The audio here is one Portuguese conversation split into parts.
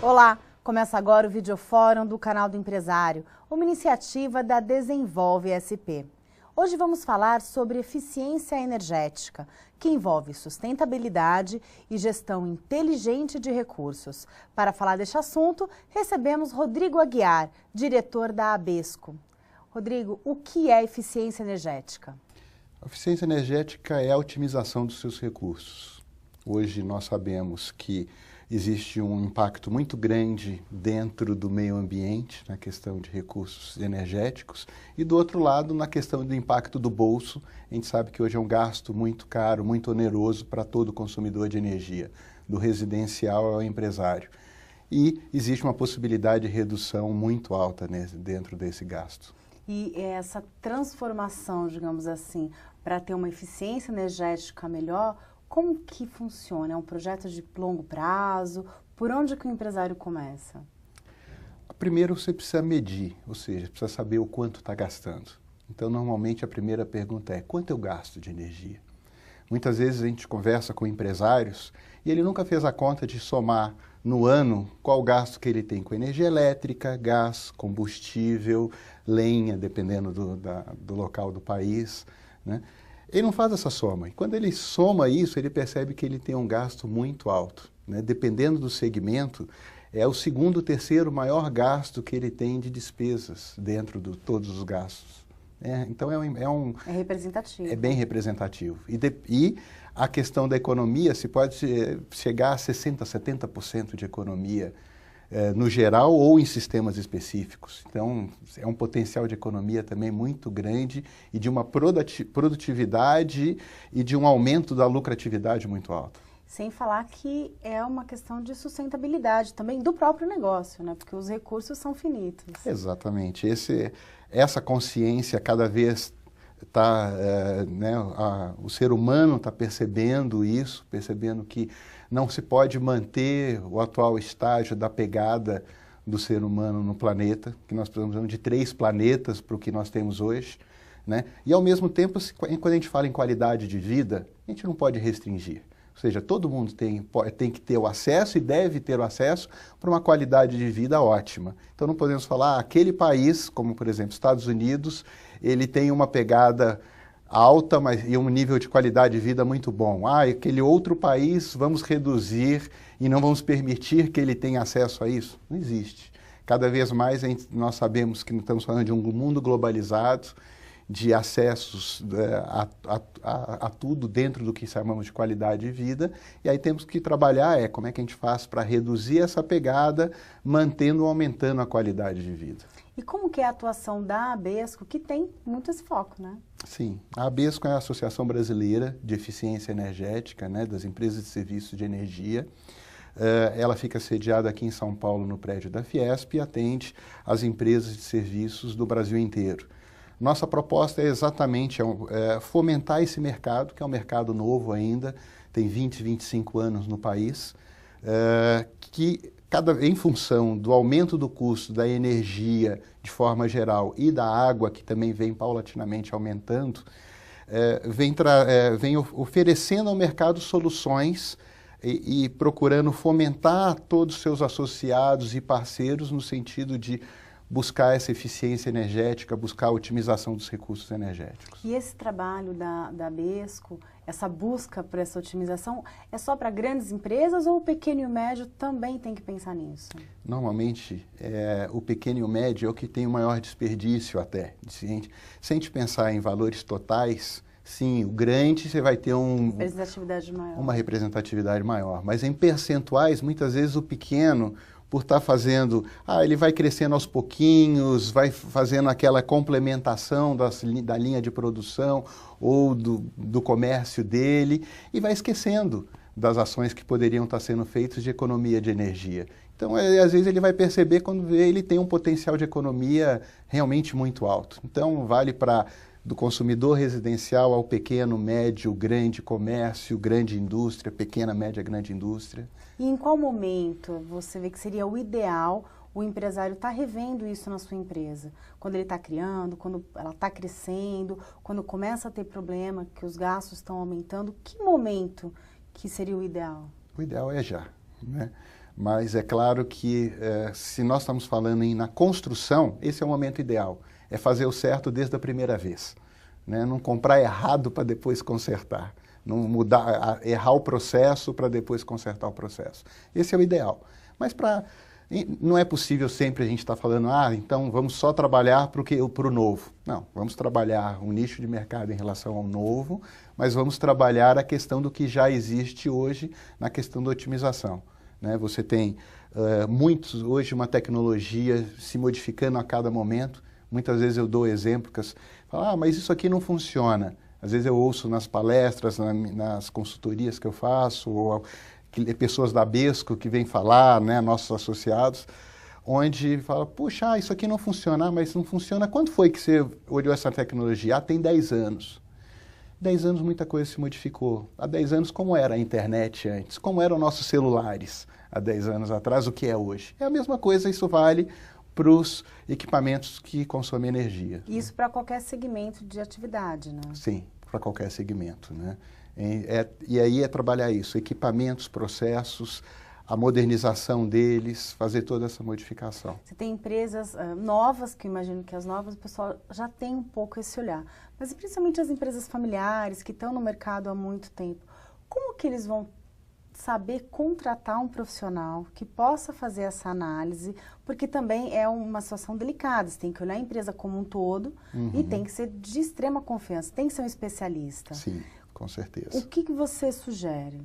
Olá, começa agora o Videofórum do Canal do Empresário, uma iniciativa da Desenvolve SP. Hoje vamos falar sobre eficiência energética, que envolve sustentabilidade e gestão inteligente de recursos. Para falar deste assunto, recebemos Rodrigo Aguiar, diretor da ABESCO. Rodrigo, o que é eficiência energética? A eficiência energética é a otimização dos seus recursos. Hoje nós sabemos que existe um impacto muito grande dentro do meio ambiente, na questão de recursos energéticos, e do outro lado, na questão do impacto do bolso. A gente sabe que hoje é um gasto muito caro, muito oneroso para todo consumidor de energia, do residencial ao empresário. E existe uma possibilidade de redução muito alta dentro desse gasto. E essa transformação, digamos assim, para ter uma eficiência energética melhor, como que funciona? É um projeto de longo prazo? Por onde que o empresário começa? Primeiro você precisa medir, ou seja, precisa saber o quanto está gastando. Então, normalmente a primeira pergunta é: quanto eu gasto de energia? Muitas vezes a gente conversa com empresários e ele nunca fez a conta de somar no ano qual o gasto que ele tem com energia elétrica, gás, combustível, lenha, dependendo do local do país, né? Ele não faz essa soma. E quando ele soma isso, ele percebe que ele tem um gasto muito alto, né? Dependendo do segmento, é o segundo, terceiro maior gasto que ele tem de despesas dentro de todos os gastos. Então É representativo. É bem representativo. E a questão da economia, se pode chegar a 60%, 70% de economia no geral ou em sistemas específicos. Então, é um potencial de economia também muito grande e de uma produtividade e de um aumento da lucratividade muito alto. Sem falar que é uma questão de sustentabilidade também do próprio negócio, né? Porque os recursos são finitos. Exatamente. Essa consciência cada vez está, o ser humano está percebendo isso, percebendo que não se pode manter o atual estágio da pegada do ser humano no planeta, que nós precisamos de 3 planetas para o que nós temos hoje, né? E ao mesmo tempo, quando a gente fala em qualidade de vida, a gente não pode restringir. Ou seja, todo mundo tem que ter o acesso e deve ter o acesso para uma qualidade de vida ótima. Então não podemos falar, aquele país, como por exemplo Estados Unidos, ele tem uma pegada alta e um nível de qualidade de vida muito bom. Aquele outro país vamos reduzir e não vamos permitir que ele tenha acesso a isso. Não existe. Cada vez mais nós sabemos que estamos falando de um mundo globalizado, de acessos a tudo dentro do que chamamos de qualidade de vida, e aí temos que trabalhar como é que a gente faz para reduzir essa pegada, mantendo ou aumentando a qualidade de vida. E como que é a atuação da ABESCO, que tem muito esse foco, né? Sim, a ABESCO é a Associação Brasileira de Eficiência Energética, né, das empresas de serviços de energia. Ela fica sediada aqui em São Paulo, no prédio da Fiesp, e atende as empresas de serviços do Brasil inteiro. Nossa proposta é exatamente fomentar esse mercado, que é um mercado novo ainda, tem 20, 25 anos no país, que em função do aumento do custo da energia de forma geral e da água, que também vem paulatinamente aumentando, vem oferecendo ao mercado soluções e procurando fomentar todos os seus associados e parceiros no sentido de buscar essa eficiência energética, buscar a otimização dos recursos energéticos. E esse trabalho da ABESCO, essa busca por essa otimização, é só para grandes empresas ou o pequeno e o médio também tem que pensar nisso? Normalmente, o pequeno e o médio é o que tem o maior desperdício até. Se a gente pensar em valores totais, sim, o grande você vai ter uma representatividade maior. Mas em percentuais, muitas vezes o pequeno, por estar fazendo, ele vai crescendo aos pouquinhos, vai fazendo aquela complementação da linha de produção ou do comércio dele e vai esquecendo das ações que poderiam estar sendo feitas de economia de energia. Então, às vezes ele vai perceber quando vê, ele tem um potencial de economia realmente muito alto. Então, vale do consumidor residencial ao pequeno, médio, grande comércio, grande indústria, pequena, média, grande indústria. E em qual momento você vê que seria o ideal o empresário estar revendo isso na sua empresa? Quando ele está criando, quando ela está crescendo, quando começa a ter problema, que os gastos estão aumentando, que momento que seria o ideal? O ideal é já, né? Mas é claro que se nós estamos falando na construção, esse é o momento ideal. É fazer o certo desde a primeira vez. Né? Não comprar errado para depois consertar. Não mudar, errar o processo para depois consertar o processo. Esse é o ideal. Mas não é possível sempre a gente estar falando, então vamos só trabalhar para o novo. Não, vamos trabalhar um nicho de mercado em relação ao novo, mas vamos trabalhar a questão do que já existe hoje na questão da otimização. Né? Você tem hoje uma tecnologia se modificando a cada momento. Muitas vezes eu dou exemplos, falo, mas isso aqui não funciona. Às vezes eu ouço nas palestras, nas consultorias que eu faço, ou pessoas da Besco que vêm falar, né, nossos associados, onde fala, puxa, isso aqui não funciona, mas não funciona. Quando foi que você olhou essa tecnologia? Tem 10 anos. 10 anos muita coisa se modificou. Há 10 anos como era a internet antes? Como eram nossos celulares há 10 anos atrás? O que é hoje? É a mesma coisa, isso vale para os equipamentos que consomem energia. Isso para qualquer segmento de atividade, né? Sim, para qualquer segmento, né? E aí é trabalhar isso, equipamentos, processos, a modernização deles, fazer toda essa modificação. Você tem empresas novas, que eu imagino que as novas, o pessoal já tem um pouco esse olhar, mas principalmente as empresas familiares que estão no mercado há muito tempo, como que eles vão saber contratar um profissional que possa fazer essa análise, porque também é uma situação delicada, você tem que olhar a empresa como um todo e tem que ser de extrema confiança, tem que ser um especialista. Sim, com certeza. O que você sugere?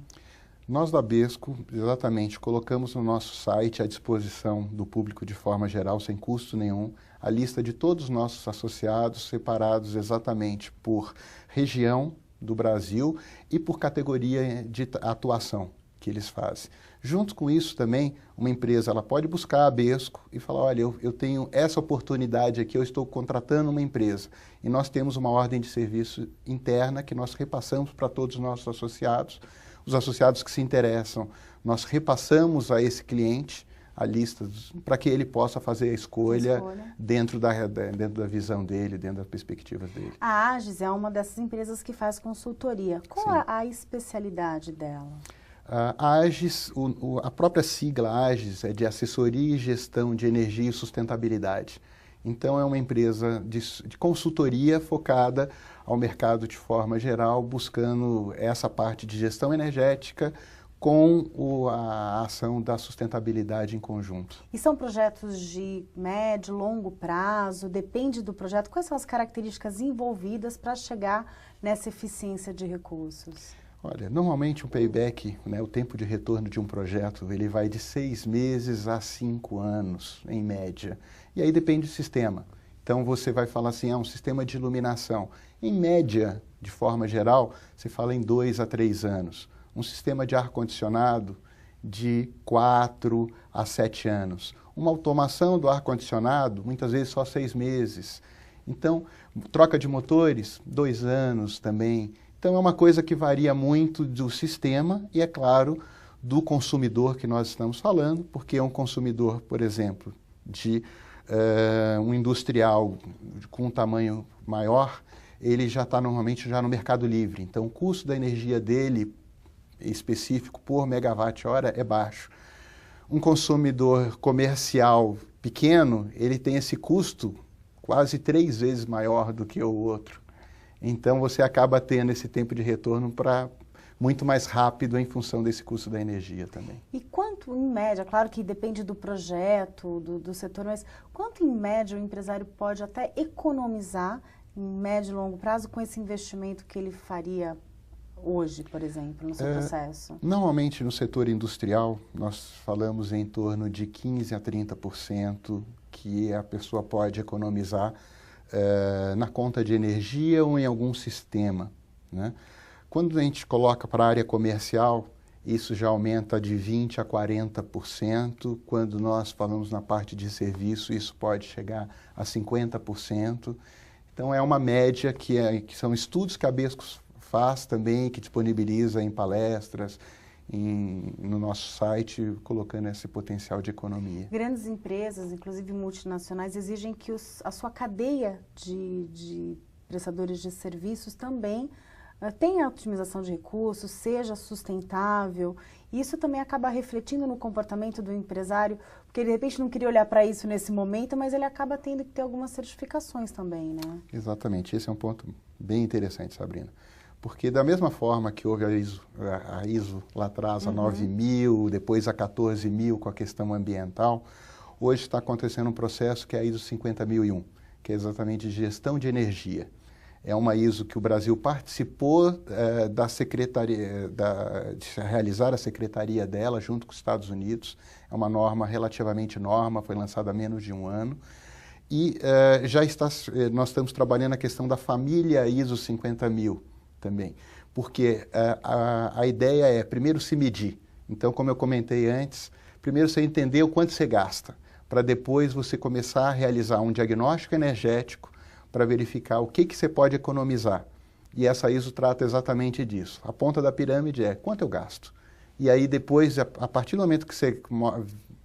Nós da Besco, exatamente, colocamos no nosso site à disposição do público de forma geral, sem custo nenhum, a lista de todos os nossos associados, separados exatamente por região do Brasil e por categoria de atuação que eles fazem. Junto com isso também, uma empresa ela pode buscar a Besco e falar, olha, eu tenho essa oportunidade aqui, eu estou contratando uma empresa. E nós temos uma ordem de serviço interna que nós repassamos para todos os nossos associados. Os associados que se interessam, nós repassamos a esse cliente a lista para que ele possa fazer a escolha dentro da visão dele, dentro das perspectivas dele. A Agis é uma dessas empresas que faz consultoria. Qual é a especialidade dela? A Agis, a própria sigla Agis é de Assessoria e Gestão de Energia e Sustentabilidade. Então, é uma empresa de consultoria focada ao mercado de forma geral, buscando essa parte de gestão energética com a ação da sustentabilidade em conjunto. E são projetos de médio, longo prazo? Depende do projeto? Quais são as características envolvidas para chegar nessa eficiência de recursos? Olha, normalmente o payback, né, o tempo de retorno de um projeto, ele vai de 6 meses a 5 anos, em média. E aí depende do sistema. Então você vai falar assim, um sistema de iluminação. Em média, de forma geral, você fala em 2 a 3 anos. Um sistema de ar-condicionado de 4 a 7 anos. Uma automação do ar-condicionado, muitas vezes só 6 meses. Então, troca de motores, 2 anos também. Então, é uma coisa que varia muito do sistema e, é claro, do consumidor que nós estamos falando, porque é um consumidor, por exemplo, de um industrial com um tamanho maior, ele já está normalmente já no mercado livre. Então, o custo da energia dele, específico por megawatt-hora, é baixo. Um consumidor comercial pequeno, ele tem esse custo quase 3 vezes maior do que o outro. Então, você acaba tendo esse tempo de retorno muito mais rápido em função desse custo da energia também. E quanto, em média, claro que depende do projeto, do setor, mas quanto, em média, o empresário pode até economizar em médio e longo prazo com esse investimento que ele faria hoje, por exemplo, no seu processo? Normalmente, no setor industrial, nós falamos em torno de 15% a 30% que a pessoa pode economizar na conta de energia ou em algum sistema, né? Quando a gente coloca para a área comercial, isso já aumenta de 20% a 40%. Quando nós falamos na parte de serviço, isso pode chegar a 50%. Então, é uma média que são estudos que a Besco faz também, que disponibiliza em palestras, no nosso site, colocando esse potencial de economia. Grandes empresas, inclusive multinacionais, exigem que a sua cadeia de prestadores de serviços também tenha otimização de recursos, seja sustentável. Isso também acaba refletindo no comportamento do empresário, porque ele, de repente, não queria olhar para isso nesse momento, mas ele acaba tendo que ter algumas certificações também, né? Exatamente, esse é um ponto bem interessante, Sabrina. Porque da mesma forma que houve a ISO lá atrás, a 9000, depois a 14000 com a questão ambiental, hoje está acontecendo um processo que é a ISO 50001, que é exatamente gestão de energia. É uma ISO que o Brasil participou da secretaria, de realizar a secretaria dela junto com os Estados Unidos. É uma norma relativamente nova, foi lançada há menos de um ano. E nós estamos trabalhando a questão da família ISO 50000 também. Porque a ideia é, primeiro, se medir. Então, como eu comentei antes, primeiro você entender o quanto você gasta, para depois você começar a realizar um diagnóstico energético para verificar o que você pode economizar. E essa ISO trata exatamente disso. A ponta da pirâmide é quanto eu gasto. E aí depois, a partir do momento que você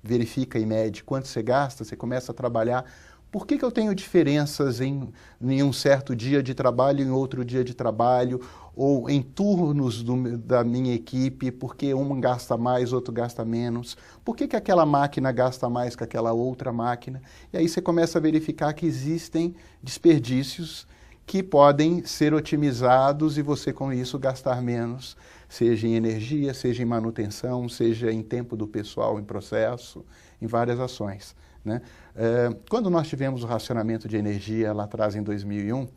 verifica e mede quanto você gasta, você começa a trabalhar por que eu tenho diferenças em um certo dia de trabalho e em outro dia de trabalho, ou em turnos da minha equipe, porque um gasta mais, outro gasta menos, por que aquela máquina gasta mais que aquela outra máquina? E aí você começa a verificar que existem desperdícios que podem ser otimizados e você com isso gastar menos, seja em energia, seja em manutenção, seja em tempo do pessoal em processo, em várias ações, né? Quando nós tivemos o racionamento de energia lá atrás em 2001,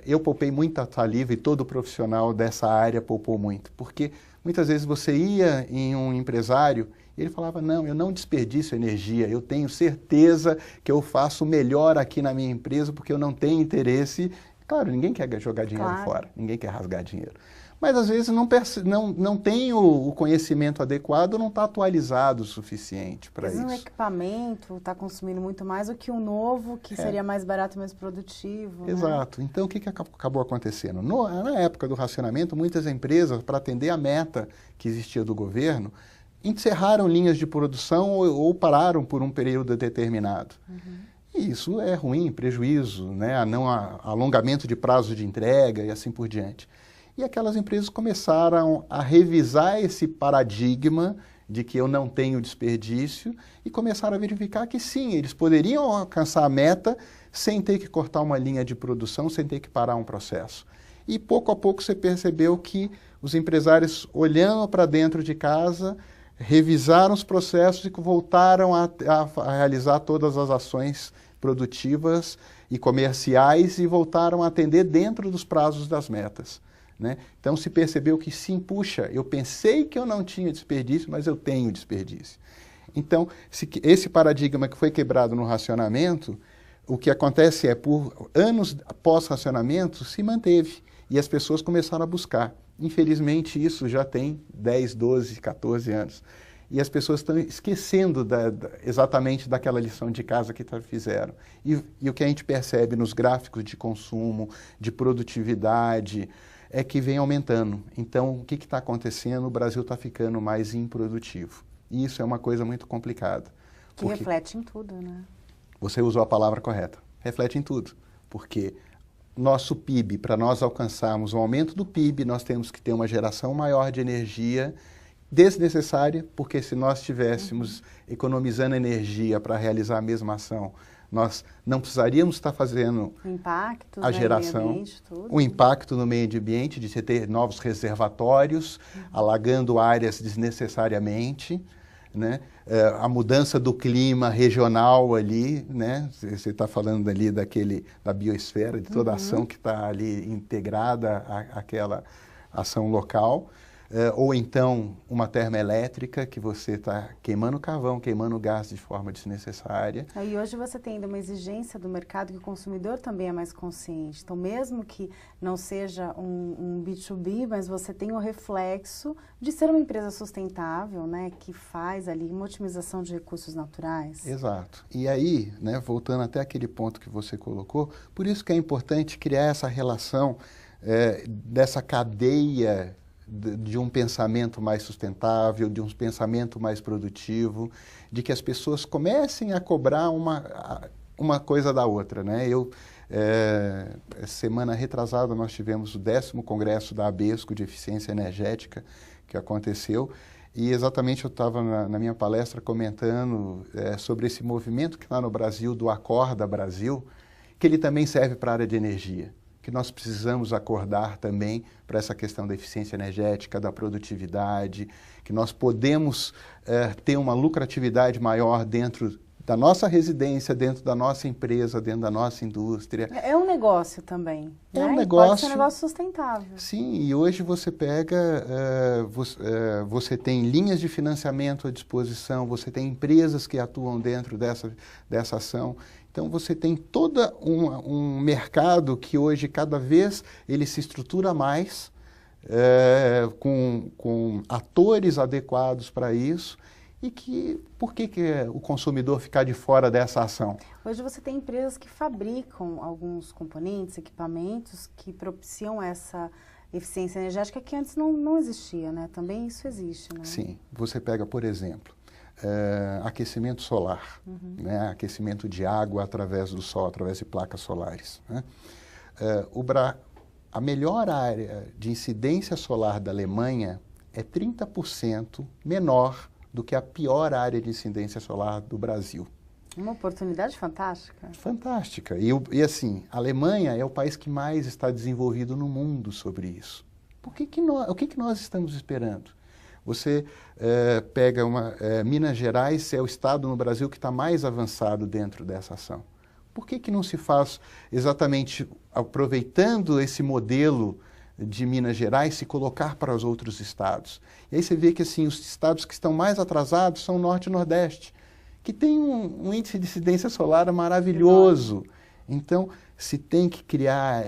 eu poupei muita saliva e todo profissional dessa área poupou muito, porque muitas vezes você ia em um empresário e ele falava, não, eu não desperdiço energia, eu tenho certeza que eu faço melhor aqui na minha empresa porque eu não tenho interesse. Claro, ninguém quer jogar dinheiro fora, ninguém quer rasgar dinheiro. Mas às vezes não tem o conhecimento adequado, não está atualizado o suficiente para isso. Um equipamento está consumindo muito mais do que um novo, que seria mais barato e mais produtivo. Exato. Né? Então, o que acabou acontecendo? Na época do racionamento, muitas empresas, para atender a meta que existia do governo, encerraram linhas de produção ou pararam por um período determinado. E isso é ruim, prejuízo, né? Alongamento de prazo de entrega e assim por diante. E aquelas empresas começaram a revisar esse paradigma de que eu não tenho desperdício e começaram a verificar que sim, eles poderiam alcançar a meta sem ter que cortar uma linha de produção, sem ter que parar um processo. E pouco a pouco você percebeu que os empresários, olhando para dentro de casa, revisaram os processos e voltaram a realizar todas as ações produtivas e comerciais e voltaram a atender dentro dos prazos das metas. Né? Então se percebeu que sim, puxa, eu pensei que eu não tinha desperdício, mas eu tenho desperdício. Então, esse paradigma que foi quebrado no racionamento, o que acontece é, por anos pós-racionamento, se manteve e as pessoas começaram a buscar. Infelizmente, isso já tem 10, 12, 14 anos. E as pessoas estão esquecendo exatamente daquela lição de casa que fizeram. E o que a gente percebe nos gráficos de consumo, de produtividade, é que vem aumentando. Então, o que está acontecendo? O Brasil está ficando mais improdutivo. E isso é uma coisa muito complicada. Que reflete em tudo, né? Você usou a palavra correta. Reflete em tudo. Porque nosso PIB, para nós alcançarmos o aumento do PIB, nós temos que ter uma geração maior de energia desnecessária, porque se nós estivéssemos economizando energia para realizar a mesma ação, nós não precisaríamos estar fazendo a geração, o impacto no meio ambiente, de ter novos reservatórios, alagando áreas desnecessariamente, né? A mudança do clima regional ali, né? Você está falando ali da biosfera, de toda a ação que está ali integrada àquela ação local. Ou então uma termoelétrica que você está queimando carvão, queimando gás de forma desnecessária. E hoje você tem uma exigência do mercado que o consumidor também é mais consciente. Então, mesmo que não seja um B2B, mas você tem o reflexo de ser uma empresa sustentável, né, que faz ali uma otimização de recursos naturais. Exato. E aí, né, voltando até aquele ponto que você colocou, por isso que é importante criar essa relação dessa cadeia de um pensamento mais sustentável, de um pensamento mais produtivo, de que as pessoas comecem a cobrar uma coisa da outra, né? Semana retrasada nós tivemos o 10º Congresso da ABESCO de Eficiência Energética, que aconteceu, e exatamente eu estava na minha palestra comentando sobre esse movimento que está no Brasil, do Acorda Brasil, que ele também serve para a área de energia, que nós precisamos acordar também para essa questão da eficiência energética, da produtividade, que nós podemos ter uma lucratividade maior dentro da nossa residência, dentro da nossa empresa, dentro da nossa indústria. É um negócio também, né? É um negócio. Pode ser um negócio sustentável. Sim, e hoje você pega, você tem linhas de financiamento à disposição, você tem empresas que atuam dentro dessa ação. Então você tem todo um mercado que hoje cada vez ele se estrutura mais, com atores adequados para isso. E por que o consumidor ficar de fora dessa ação? Hoje você tem empresas que fabricam alguns componentes, equipamentos que propiciam essa eficiência energética que antes não existia, né? Também isso existe, né? Sim. Você pega, por exemplo, aquecimento solar, né? Aquecimento de água através do sol, através de placas solares, né? A melhor área de incidência solar da Alemanha é 30% menor do que a pior área de incidência solar do Brasil. Uma oportunidade fantástica. Fantástica. E assim, a Alemanha é o país que mais está desenvolvido no mundo sobre isso. O que nós estamos esperando? Você pega Minas Gerais, é o estado no Brasil que está mais avançado dentro dessa ação. Por que não se faz exatamente aproveitando esse modelo de Minas Gerais, se colocar para os outros estados? E aí você vê que assim, os estados que estão mais atrasados são o Norte e Nordeste, que tem um índice de incidência solar maravilhoso. Então, se tem que criar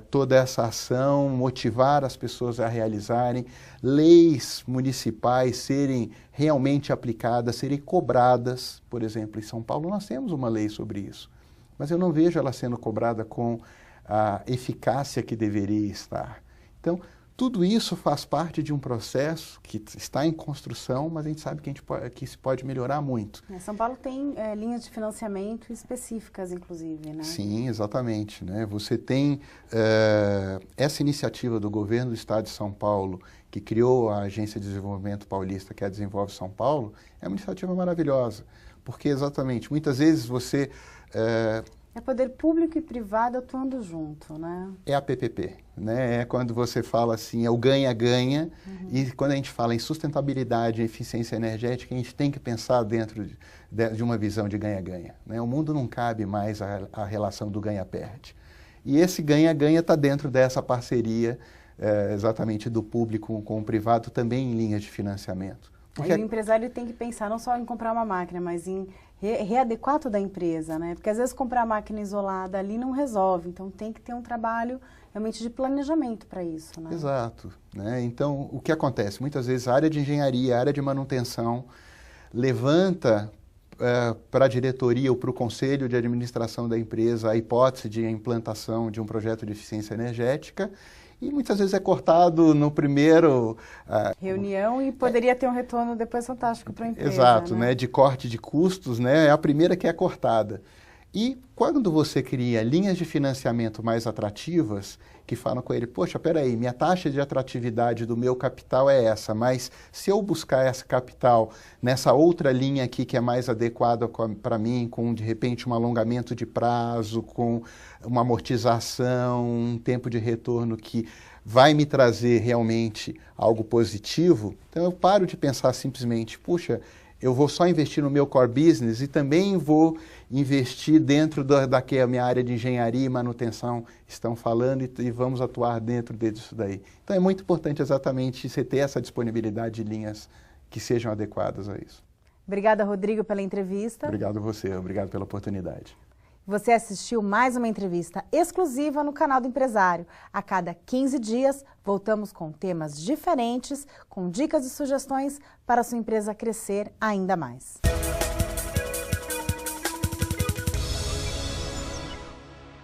toda essa ação, motivar as pessoas a realizarem, leis municipais serem realmente aplicadas, serem cobradas. Por exemplo, em São Paulo nós temos uma lei sobre isso, mas eu não vejo ela sendo cobrada com a eficácia que deveria estar. Então, tudo isso faz parte de um processo que está em construção, mas a gente sabe que se pode melhorar muito. São Paulo tem linhas de financiamento específicas, inclusive, né? Sim, exatamente, né? Você tem essa iniciativa do governo do estado de São Paulo, que criou a Agência de Desenvolvimento Paulista, que é a Desenvolve São Paulo, é uma iniciativa maravilhosa, porque exatamente, muitas vezes você... É poder público e privado atuando junto, né? É a PPP, né? É quando você fala assim, é o ganha-ganha, e quando a gente fala em sustentabilidade e eficiência energética, a gente tem que pensar dentro de uma visão de ganha-ganha, né? O mundo não cabe mais a relação do ganha-perde. E esse ganha-ganha está dentro dessa parceria, exatamente do público com o privado, também em linhas de financiamento. Porque o empresário tem que pensar não só em comprar uma máquina, mas em readequar toda a empresa, né? Porque às vezes comprar a máquina isolada ali não resolve, então tem que ter um trabalho realmente de planejamento para isso, né? Exato, né? Então, o que acontece? Muitas vezes a área de engenharia, a área de manutenção levanta para a diretoria ou para o conselho de administração da empresa a hipótese de implantação de um projeto de eficiência energética, e muitas vezes é cortado no primeiro... reunião, e poderia ter um retorno depois fantástico para a empresa. Exato, né? De corte de custos, né? É a primeira que é cortada. E quando você cria linhas de financiamento mais atrativas, que falam com ele, poxa, peraí, minha taxa de atratividade do meu capital é essa, mas se eu buscar esse capital nessa outra linha aqui que é mais adequada para mim, com de repente um alongamento de prazo, com uma amortização, um tempo de retorno que vai me trazer realmente algo positivo, então eu paro de pensar simplesmente, puxa, eu vou só investir no meu core business e também vou investir dentro da que a minha área de engenharia e manutenção estão falando e vamos atuar dentro disso daí. Então é muito importante exatamente você ter essa disponibilidade de linhas que sejam adequadas a isso. Obrigada, Rodrigo, pela entrevista. Obrigado a você, obrigado pela oportunidade. Você assistiu mais uma entrevista exclusiva no canal do Empresário. A cada 15 dias, voltamos com temas diferentes, com dicas e sugestões para a sua empresa crescer ainda mais.